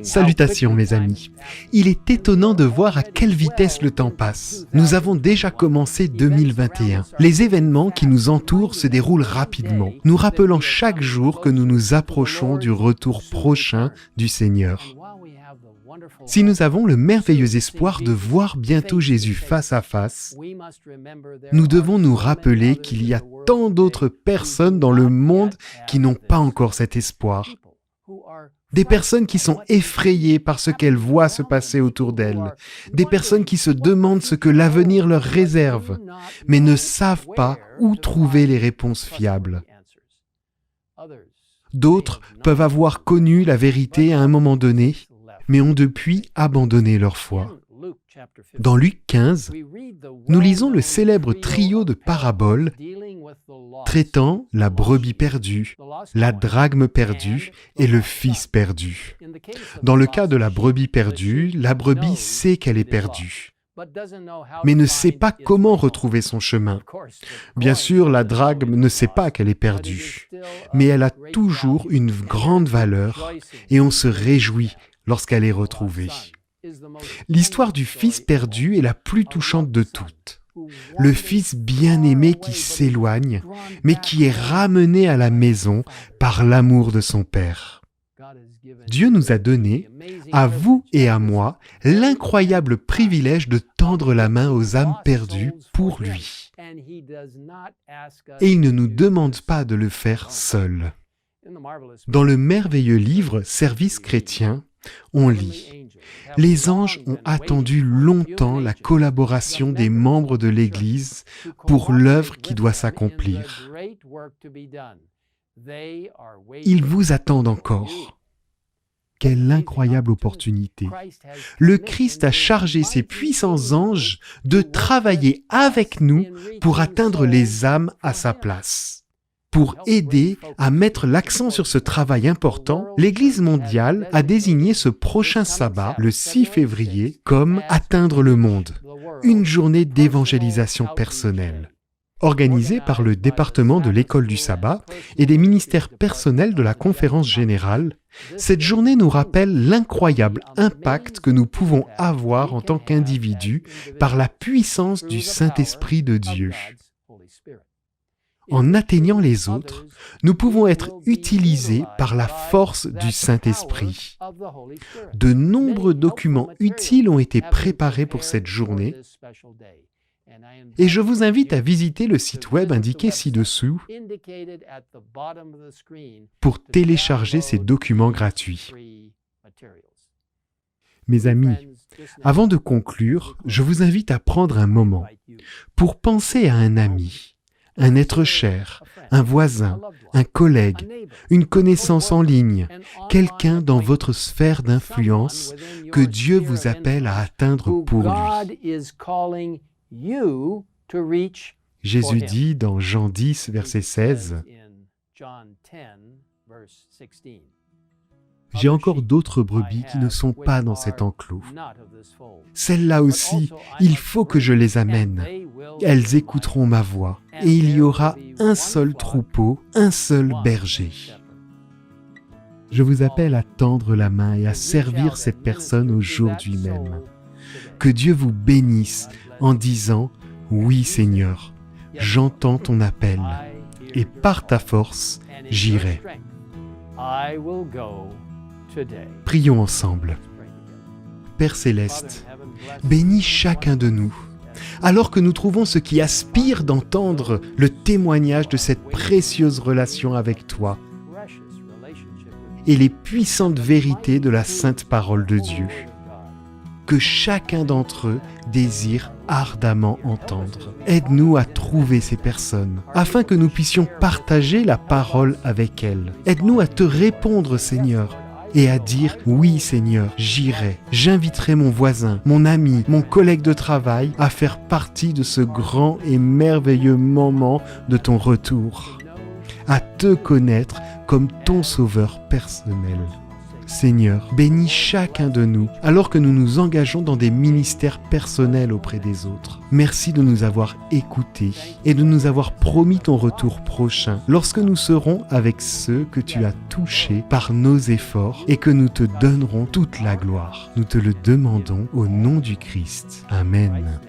Salutations mes amis. Il est étonnant de voir à quelle vitesse le temps passe. Nous avons déjà commencé 2021. Les événements qui nous entourent se déroulent rapidement, nous rappelant chaque jour que nous nous approchons du retour prochain du Seigneur. Si nous avons le merveilleux espoir de voir bientôt Jésus face à face, nous devons nous rappeler qu'il y a tant d'autres personnes dans le monde qui n'ont pas encore cet espoir. Des personnes qui sont effrayées par ce qu'elles voient se passer autour d'elles. Des personnes qui se demandent ce que l'avenir leur réserve, mais ne savent pas où trouver les réponses fiables. D'autres peuvent avoir connu la vérité à un moment donné, mais ont depuis abandonné leur foi. Dans Luc 15, nous lisons le célèbre trio de paraboles traitant la brebis perdue, la drachme perdue et le fils perdu. Dans le cas de la brebis perdue, la brebis sait qu'elle est perdue, mais ne sait pas comment retrouver son chemin. Bien sûr, la drachme ne sait pas qu'elle est perdue, mais elle a toujours une grande valeur et on se réjouit lorsqu'elle est retrouvée. L'histoire du fils perdu est la plus touchante de toutes. Le fils bien-aimé qui s'éloigne, mais qui est ramené à la maison par l'amour de son père. Dieu nous a donné, à vous et à moi, l'incroyable privilège de tendre la main aux âmes perdues pour lui. Et il ne nous demande pas de le faire seul. Dans le merveilleux livre Service chrétien, on lit « Les anges ont attendu longtemps la collaboration des membres de l'Église pour l'œuvre qui doit s'accomplir. Ils vous attendent encore. » Quelle incroyable opportunité! Le Christ a chargé ses puissants anges de travailler avec nous pour atteindre les âmes à sa place. Pour aider à mettre l'accent sur ce travail important, l'Église mondiale a désigné ce prochain sabbat, le 6 février, comme « Atteindre le monde », une journée d'évangélisation personnelle. Organisée par le département de l'école du sabbat et des ministères personnels de la conférence générale, cette journée nous rappelle l'incroyable impact que nous pouvons avoir en tant qu'individus par la puissance du Saint-Esprit de Dieu. En atteignant les autres, nous pouvons être utilisés par la force du Saint-Esprit. De nombreux documents utiles ont été préparés pour cette journée et je vous invite à visiter le site web indiqué ci-dessous pour télécharger ces documents gratuits. Mes amis, avant de conclure, je vous invite à prendre un moment pour penser à un ami, un être cher, un voisin, un collègue, une connaissance en ligne, quelqu'un dans votre sphère d'influence que Dieu vous appelle à atteindre pour lui. Jésus dit dans Jean 10, verset 16, « J'ai encore d'autres brebis qui ne sont pas dans cet enclos. Celles-là aussi, il faut que je les amène. Elles écouteront ma voix, et il y aura un seul troupeau, un seul berger. » Je vous appelle à tendre la main et à servir cette personne aujourd'hui même. Que Dieu vous bénisse en disant « Oui Seigneur, j'entends ton appel, et par ta force, j'irai. » Prions ensemble. Père Céleste, bénis chacun de nous, alors que nous trouvons ceux qui aspirent d'entendre le témoignage de cette précieuse relation avec toi et les puissantes vérités de la sainte parole de Dieu, que chacun d'entre eux désire ardemment entendre. Aide-nous à trouver ces personnes, afin que nous puissions partager la parole avec elles. Aide-nous à te répondre, Seigneur, et à dire « Oui Seigneur, j'irai, j'inviterai mon voisin, mon ami, mon collègue de travail à faire partie de ce grand et merveilleux moment de ton retour, à te connaître comme ton sauveur personnel. Seigneur, bénis chacun de nous alors que nous nous engageons dans des ministères personnels auprès des autres. Merci de nous avoir écoutés et de nous avoir promis ton retour prochain lorsque nous serons avec ceux que tu as touchés par nos efforts et que nous te donnerons toute la gloire. Nous te le demandons au nom du Christ. Amen.